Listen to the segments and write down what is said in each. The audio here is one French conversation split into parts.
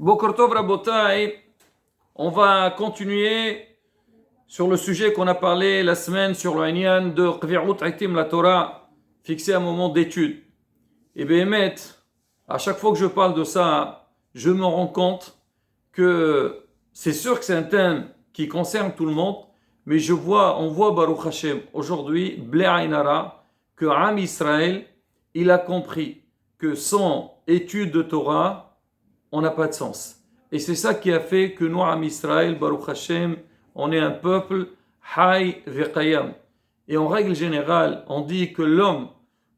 Boker Tov Rabotai, on va continuer sur le sujet qu'on a parlé la semaine sur le Inyan de Qvi'ut Aitim la Torah, fixé un moment d'étude. Et Béhémet, à chaque fois que je parle de ça, je me rends compte que c'est sûr que c'est un thème qui concerne tout le monde, mais on voit Baruch Hashem aujourd'hui, Blé Ainara, que Am Israël, il a compris que sans étude de Torah, on n'a pas de sens. Et c'est ça qui a fait que nous, Am Israël, Baruch Hashem, on est un peuple Hay Veqayam. Et en règle générale, on dit que l'homme,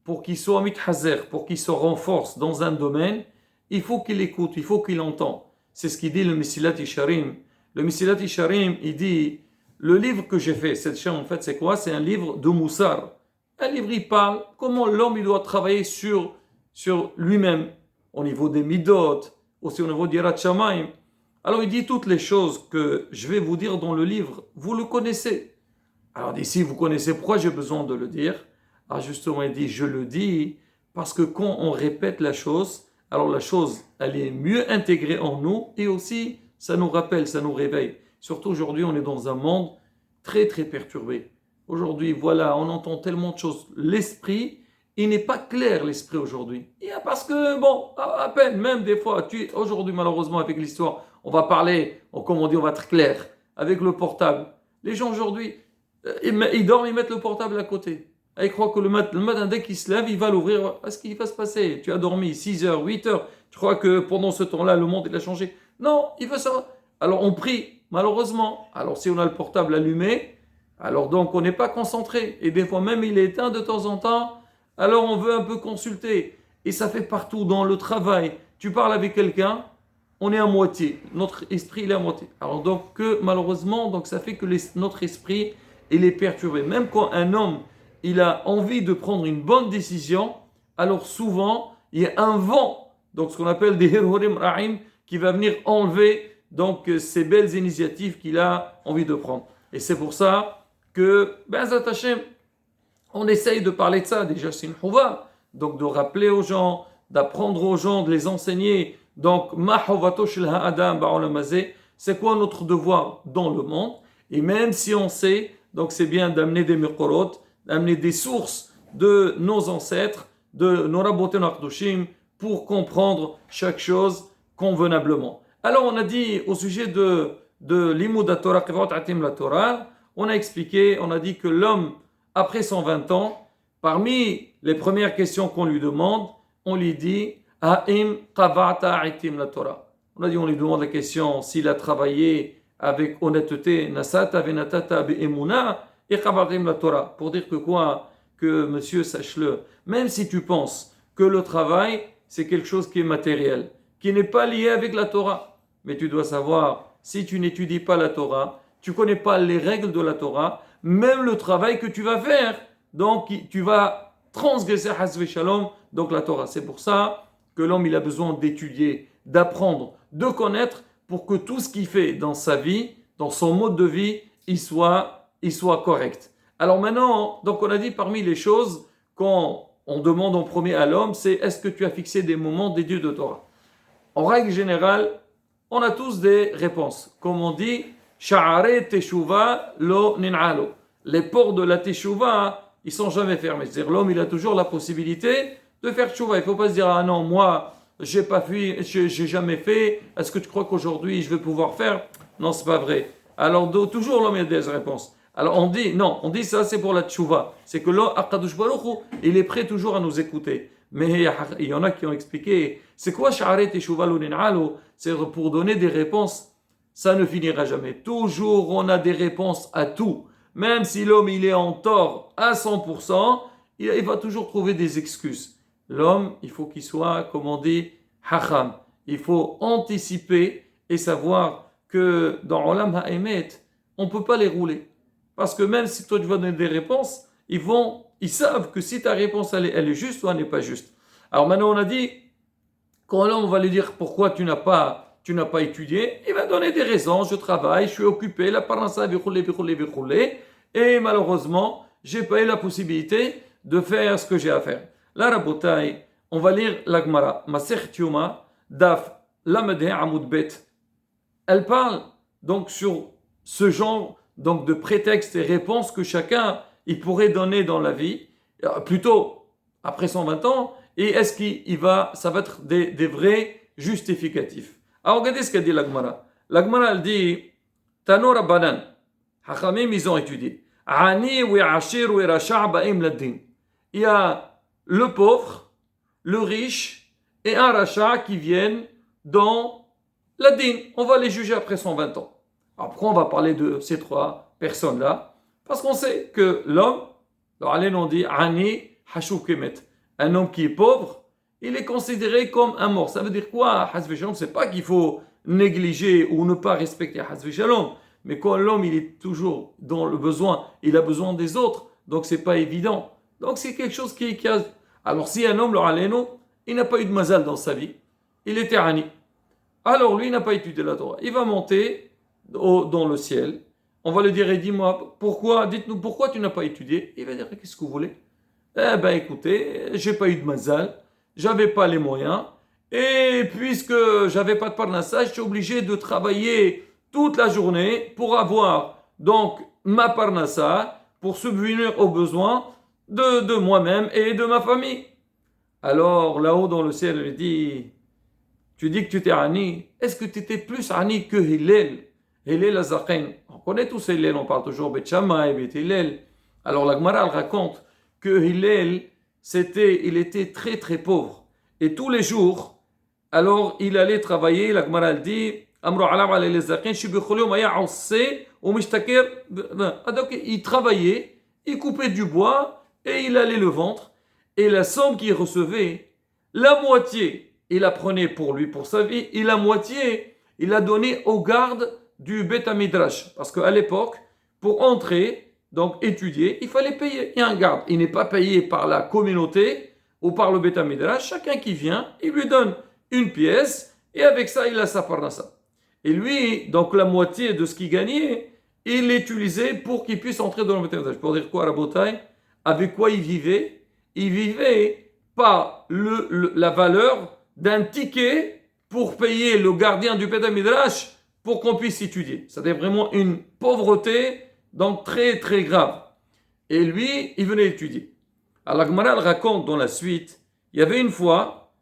pour qu'il soit mithazer, pour qu'il se renforce dans un domaine, il faut qu'il écoute, il faut qu'il entende. C'est ce qu'il dit le Mesilat Yesharim. Le Mesilat Yesharim, il dit, le livre que j'ai fait, cette chaîne en fait, c'est quoi? C'est un livre de Moussar. Un livre, il parle comment l'homme il doit travailler sur lui-même, au niveau des midot, aussi au niveau d'Yirat Shamayim. Alors il dit toutes les choses que je vais vous dire dans le livre, vous le connaissez. Alors d'ici, vous connaissez, pourquoi j'ai besoin de le dire? Alors justement, il dit, je le dis parce que quand on répète la chose, alors la chose, elle est mieux intégrée en nous et aussi, ça nous rappelle, ça nous réveille. Surtout aujourd'hui, on est dans un monde très très perturbé. Aujourd'hui, voilà, on entend tellement de choses. L'esprit, il n'est pas clair l'esprit aujourd'hui. Parce que, bon, à peine, même des fois, aujourd'hui malheureusement avec l'histoire, on va parler, comme on dit, on va être clair, avec le portable. Les gens aujourd'hui, ils dorment, ils mettent le portable à côté. Ils croient que le matin, dès qu'ils se lèvent, il va l'ouvrir. Qu'est-ce qui va se passer? Tu as dormi 6 heures, 8 heures. Tu crois que pendant ce temps-là, le monde il a changé? Non, il veut ça. Alors on prie, malheureusement. Alors si on a le portable allumé, alors donc on n'est pas concentré. Et des fois même il est éteint de temps en temps. Alors on veut un peu consulter. Et ça fait partout, dans le travail. Tu parles avec quelqu'un, on est à moitié. Notre esprit il est à moitié. Alors donc malheureusement, donc ça fait que notre esprit il est perturbé. Même quand un homme il a envie de prendre une bonne décision, alors souvent, il y a un vent, donc ce qu'on appelle des Hirurim Rahim, qui va venir enlever donc ces belles initiatives qu'il a envie de prendre. Et c'est pour ça que, Zat Hashem, on essaye de parler de ça, déjà c'est une chouva, donc de rappeler aux gens, d'apprendre aux gens, de les enseigner. Donc, Ma chouvato shel ha'adam ba'olam hazeh, c'est quoi notre devoir dans le monde? Et même si on sait, donc c'est bien d'amener des miqorot, d'amener des sources de nos ancêtres, de nos rabotim akdoshim, pour comprendre chaque chose convenablement. Alors on a dit au sujet de l'imud Torah, Qvi'ut Aitim la Torah, on a expliqué, on a dit que l'homme, après 120 ans, parmi les premières questions qu'on lui demande, on lui dit Ha'im qava'ta aitim la Torah. On lui demande la question s'il a travaillé avec honnêteté, nasata venatata be'emuna, et qava'tim la Torah. Pour dire que quoi? Que monsieur, sache-le, même si tu penses que le travail, c'est quelque chose qui est matériel, qui n'est pas lié avec la Torah, mais tu dois savoir, si tu n'étudies pas la Torah, tu ne connais pas les règles de la Torah, même le travail que tu vas faire, donc tu vas transgresser hasve shalom, donc la Torah. C'est pour ça que l'homme il a besoin d'étudier, d'apprendre, de connaître, pour que tout ce qu'il fait dans sa vie, dans son mode de vie, il soit correct. Alors maintenant, donc on a dit parmi les choses qu'on demande en premier à l'homme, c'est est-ce que tu as fixé des moments d'étude de Torah? En règle générale, on a tous des réponses. Comme on dit, Sha'are teshuva lo nin'alo. Les portes de la teshuva, ils sont jamais fermés. C'est-à-dire l'homme, il a toujours la possibilité de faire teshuva. Il ne faut pas se dire, ah non, moi, j'ai pas fait, j'ai jamais fait. Est-ce que tu crois qu'aujourd'hui, je vais pouvoir faire? Non, c'est pas vrai. Alors, toujours l'homme, il a des réponses. Alors on dit ça c'est pour la tchouva. C'est que l'homme, Akadosh Baruch Hu, il est prêt toujours à nous écouter. Mais il y en a qui ont expliqué, c'est quoi Sha'aret Teshuva lo nin'alo? C'est pour donner des réponses, ça ne finira jamais. Toujours on a des réponses à tout. Même si l'homme il est en tort à 100%, il va toujours trouver des excuses. L'homme, il faut qu'il soit, comme on dit, hacham. Il faut anticiper et savoir que dans Olam Ha'emet, on ne peut pas les rouler. Parce que même si toi tu vas donner des réponses, ils savent que si ta réponse elle est juste ou elle n'est pas juste. Alors maintenant on a dit, quand l'homme va lui dire pourquoi tu n'as pas étudié, il va donner des raisons, je travaille, je suis occupé, la parnassa vichoulé, et malheureusement, j'ai pas eu la possibilité de faire ce que j'ai à faire. Là, Rabotai, on va lire la Gemara, Masech Yoma, Daf Lamadeh Amoud Bet. Elle parle donc sur ce genre donc de prétextes et réponses que chacun il pourrait donner dans la vie, plutôt après 120 ans, et est-ce qu'il va, ça va être des vrais justificatifs. Alors regardez ce qu'a dit l'Agmara. L'Agmara elle dit, Tano Rabbanan, Hachamim ils ont étudié. Ani ou Ashir ou Rasha' ba'im ladin. Il y a le pauvre, le riche et un rachat qui viennent dans la din. On va les juger après 120 ans. Alors pourquoi on va parler de ces trois personnes-là? Parce qu'on sait que l'homme, on dit Ani Hashuv Kemet, un homme qui est pauvre, il est considéré comme un mort. Ça veut dire quoi? Hasve Shalom, c'est pas qu'il faut négliger ou ne pas respecter Hasve Shalom, mais quand l'homme il est toujours dans le besoin, il a besoin des autres, donc c'est pas évident. Donc c'est quelque chose qui a... Alors si un homme, il n'a pas eu de mazal dans sa vie, il était Ani. Alors lui, il n'a pas étudié la Torah. Il va monter dans le ciel. On va lui dire, dis-moi, pourquoi, dites-nous, pourquoi tu n'as pas étudié? Il va dire, qu'est-ce que vous voulez? Eh ben écoutez, j'ai pas eu de mazal, j'avais pas les moyens, et puisque j'avais pas de parnassa, j'étais obligé de travailler toute la journée pour avoir donc ma parnassa, pour subvenir aux besoins de moi-même et de ma famille. Alors là-haut dans le ciel, il dit, tu dis que tu t'es Ani, est-ce que tu étais plus Ani que Hillel? Hillel Azaqen. On connaît tous Hillel, on parle toujours Bet Shammai, Bet Hillel. Alors la Gemara raconte que Hillel, il était très très pauvre. Et tous les jours, alors il allait travailler, la Gemara dit, donc il travaillait, il coupait du bois et il allait le vendre. Et la somme qu'il recevait, la moitié, il la prenait pour lui, pour sa vie, et la moitié, il la donnait aux gardes du Beth Midrash. Parce qu'à l'époque, pour entrer, donc étudier, il fallait payer. Il y a un garde. Il n'est pas payé par la communauté ou par le Beth Midrash. Chacun qui vient, il lui donne une pièce et avec ça, il a sa parnassa. Et lui, donc la moitié de ce qu'il gagnait, il l'utilisait pour qu'il puisse entrer dans le Beth Midrash. Pour dire quoi, Rabotai? Avec quoi il vivait? Il vivait par la valeur d'un ticket pour payer le gardien du Beth Midrash pour qu'on puisse étudier. C'était vraiment une pauvreté donc très très grave. Et lui, il venait étudier. Alors la Gemara raconte dans la suite, il y avait une fois,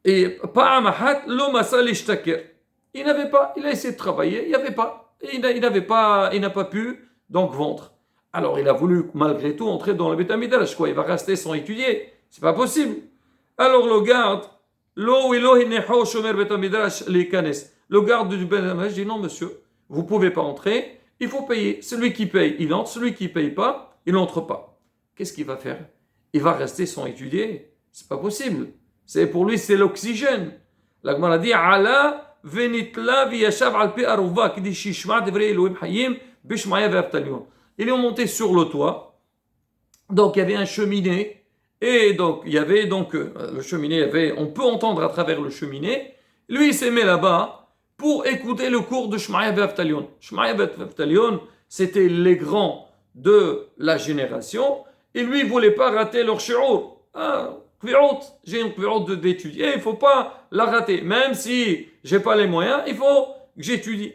et Pa'amahat lo masal ishtaker. Il n'avait pas, il a essayé de travailler, il n'y avait pas. Il n'a pas pu donc vendre. Alors il a voulu malgré tout entrer dans le Beth Midrash, quoi, il va rester sans étudier, c'est pas possible. Alors le garde, le garde du Beth Midrash dit non monsieur, vous pouvez pas entrer, il faut payer. Celui qui paye, il entre, celui qui paye pas, il n'entre pas. Qu'est-ce qu'il va faire? Il va rester sans étudier, c'est pas possible. Pour lui c'est l'oxygène. La Gemara dit ala venitla viyashav al pi aruva qui dit shishma devrei Elohim hayim bishmaya ve'avtalion. Ils ont monté sur le toit. Donc il y avait un cheminée. Et donc il y avait donc le cheminée, on peut entendre à travers le cheminée. Lui il s'est mis là-bas pour écouter le cours de Shmaya Ve'avtalion. Shmaya Ve'avtalion, c'était les grands de la génération. Et lui il ne voulait pas rater leur shi'ur. J'ai une kvi'ut d'étudier, il ne faut pas la rater. Même si je n'ai pas les moyens, il faut que j'étudie.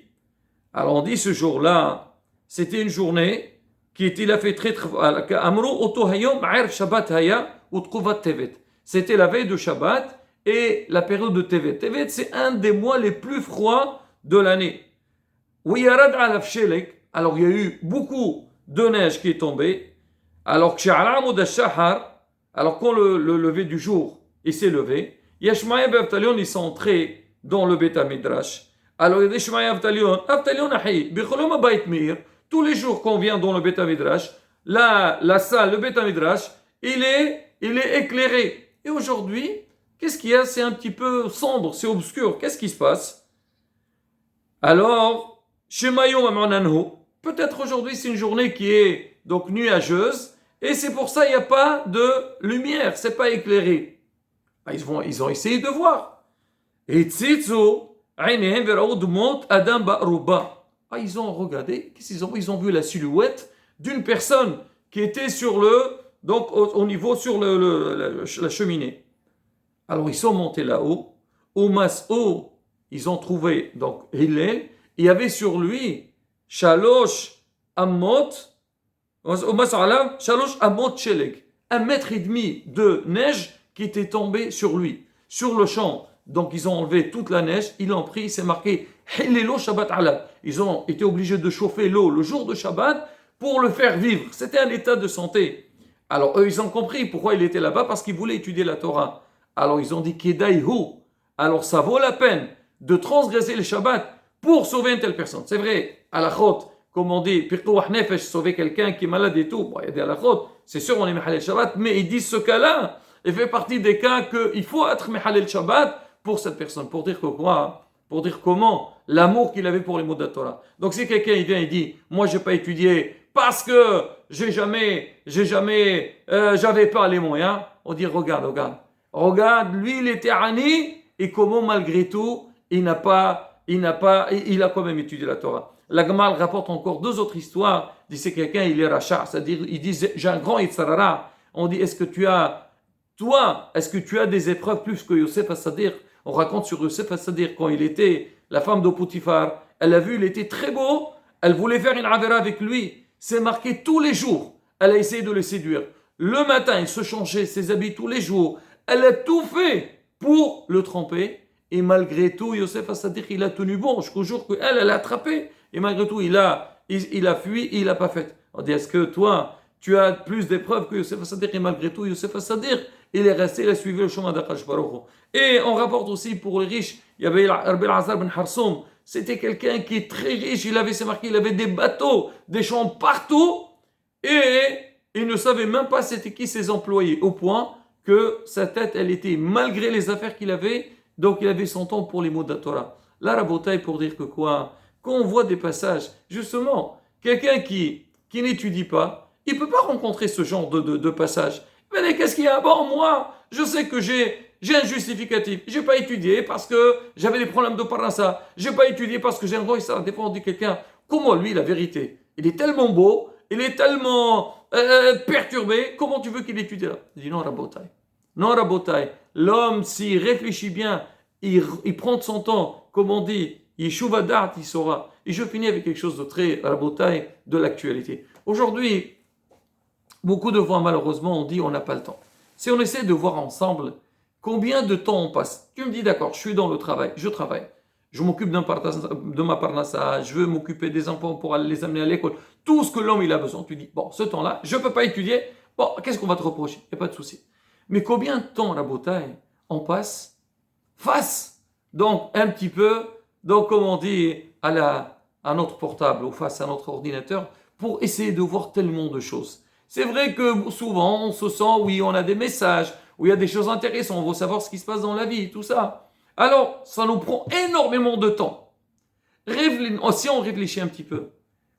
Alors on dit ce jour-là, c'était une journée il a fait très très... C'était la veille de Shabbat et la période de Tevet. Tevet, c'est un des mois les plus froids de l'année. Alors il y a eu beaucoup de neige qui est tombée. Alors quand le lever du jour il s'est levé, Yashmaïa et Avtalion ils sont entrés dans le Beth Midrash. Alors il y a des Shmaïa et Avtalion ahi, bicholoma bait mir. Tous les jours qu'on vient dans le Beth Midrash, la salle, le Beth Midrash, il est éclairé. Et aujourd'hui, qu'est-ce qu'il y a? C'est un petit peu sombre, c'est obscur. Qu'est-ce qui se passe? Alors, peut-être aujourd'hui c'est une journée qui est donc nuageuse, et c'est pour ça il n'y a pas de lumière, c'est pas éclairé. Ils ont essayé de voir. Et tzitzo, aynehem veraoud mont adam ba'ruba. Ils ont regardé, qu'est-ce qu'ils ont vu? Ils ont vu la silhouette d'une personne qui était sur au niveau sur la cheminée. Alors ils sont montés là-haut. au Mas'o, ils ont trouvé, donc Hillel, il y avait sur lui, Shalosh Amot, au Mas'alam, Shalosh Amot Sheleg, 1,5 mètre de neige qui était tombée sur lui, sur le champ. Donc ils ont enlevé toute la neige, ils l'ont pris, c'est marqué Hillelo Shabbat Alab. Ils ont été obligés de chauffer l'eau le jour de Shabbat pour le faire vivre. C'était un état de santé. Alors eux, ils ont compris pourquoi il était là-bas, parce qu'ils voulaient étudier la Torah. Alors ils ont dit Kedaihu. Alors ça vaut la peine de transgresser le Shabbat pour sauver une telle personne. C'est vrai, à la chôte, comme on dit, Pirkouah Nefesh, sauver quelqu'un qui est malade et tout. Bon, il y a des à la chôte, c'est sûr, on est Mehalel Shabbat, mais ils disent ce cas-là, il fait partie des cas qu'il faut être Mehalel Shabbat pour cette personne. Pour dire que quoi? Pour dire comment l'amour qu'il avait pour les mots de la Torah. Donc si quelqu'un il vient et dit, moi je n'ai pas étudié parce que j'avais pas les moyens, on dit regarde, lui il était Ani et comment malgré tout il a quand même étudié la Torah. La Gemara rapporte encore 2 autres histoires. Il dit c'est quelqu'un il est rachat, c'est-à-dire il dit j'ai un grand Yitzharara. On dit est-ce que tu as des épreuves plus que Yosef Assadir? On raconte sur Yosef Assadir quand il était la femme de Potiphar, elle a vu, il était très beau, elle voulait faire une avera avec lui. C'est marqué tous les jours. Elle a essayé de le séduire. Le matin, il se changeait ses habits tous les jours. Elle a tout fait pour le tromper. Et malgré tout, Yosef Assadir, il a tenu bon jusqu'au jour qu'elle a attrapé. Et malgré tout, il a fui, il n'a pas fait. On dit, est-ce que toi, tu as plus d'épreuves que Yosef Assadir? Et malgré tout, Yosef Assadir, il est resté, il a suivi le chemin d'Akash Baruch Hu. Et on rapporte aussi pour les riches, il y avait Rabbi Elazar ben Harsoum. C'était quelqu'un qui est très riche, c'est marqué, il avait des bateaux, des champs partout, et il ne savait même pas c'était qui ses employés, au point que sa tête, elle était, malgré les affaires qu'il avait, donc il avait son temps pour les mots de la Torah. La rabotaille pour dire que quoi? Quand on voit des passages, justement, quelqu'un qui n'étudie pas, il ne peut pas rencontrer ce genre de passage. Mais qu'est-ce qu'il y a? Bon, moi, je sais que j'ai un justificatif. Je n'ai pas étudié parce que j'avais des problèmes de parnassa. Je n'ai pas étudié parce que j'ai un gros ça. Des fois, on dit quelqu'un, comment lui, la vérité? Il est tellement beau, il est tellement perturbé, comment tu veux qu'il étudie là? Il dit non, Rabotai. Non, Rabotai. L'homme, s'il réfléchit bien, il prend son temps, comme on dit, il chouvadat, il saura. Et je finis avec quelque chose de très Rabotai de l'actualité. Aujourd'hui, beaucoup de fois, malheureusement, on dit on n'a pas le temps. Si on essaie de voir ensemble combien de temps on passe, tu me dis d'accord, je suis dans le travail, je travaille, je m'occupe de ma parnassa, je veux m'occuper des enfants pour aller les amener à l'école, tout ce que l'homme il a besoin. Tu dis, bon, ce temps-là, je ne peux pas étudier, bon, qu'est-ce qu'on va te reprocher? Il n'y a pas de souci. Mais combien de temps, la bouteille, on passe face, donc un petit peu, donc comme on dit, à notre portable ou face à notre ordinateur, pour essayer de voir tellement de choses. C'est vrai que souvent, on se sent, oui, on a des messages, où il y a des choses intéressantes, on veut savoir ce qui se passe dans la vie, tout ça. Alors, ça nous prend énormément de temps. Si on réfléchit un petit peu,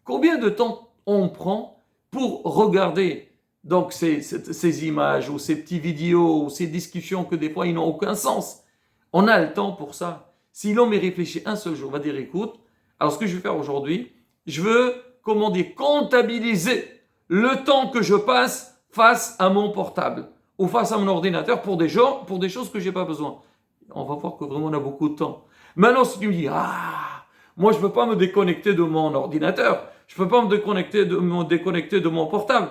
combien de temps on prend pour regarder donc ces images, ou ces petites vidéos, ou ces discussions que des fois, ils n'ont aucun sens? On a le temps pour ça. Si l'homme y réfléchit un seul jour, on va dire, écoute, alors ce que je vais faire aujourd'hui, je veux, comment dire, comptabiliser le temps que je passe face à mon portable ou face à mon ordinateur pour des choses que je n'ai pas besoin. On va voir que vraiment on a beaucoup de temps. Maintenant, si tu me dis, moi je ne peux pas me déconnecter de mon ordinateur, je ne peux pas me déconnecter de mon portable,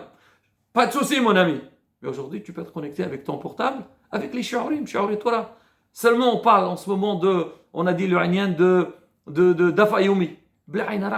pas de souci mon ami. Mais aujourd'hui, tu peux te connecter avec ton portable, avec les shi'urim Torah. Seulement on parle en ce moment on a dit le Inyan d'Afayoumi.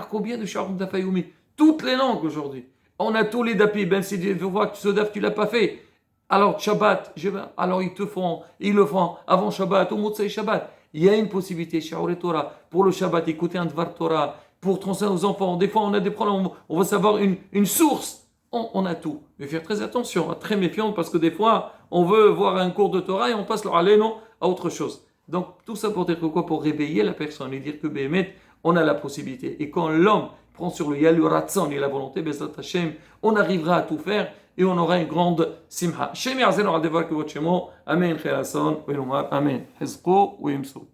Combien de shi'urim d'Afayoumi? Toutes les langues aujourd'hui. On a tous les dapis, même si tu vois que ce daf, tu ne l'as pas fait. Alors, Shabbat, alors ils le font avant Shabbat, au Motsei Shabbat. Il y a une possibilité, Shi'ur Torah, pour le Shabbat, écouter un Dvar Torah, pour transmettre aux enfants. Des fois, on a des problèmes, on va savoir une source. On a tout. Mais faire très attention, très méfiant, parce que des fois, on veut voir un cours de Torah et on passe le alénon à autre chose. Donc, tout ça pour dire que quoi? Pour réveiller la personne et dire que, Béhémet, on a la possibilité. Et quand l'homme prend sur le Yalu Ratsan et la volonté, Bezat Hashem, on arrivera à tout faire et on aura une grande simha. Shem Yazenu al Devar Kevot Shemo. Amen. Amen. Hezko ou Yimsou.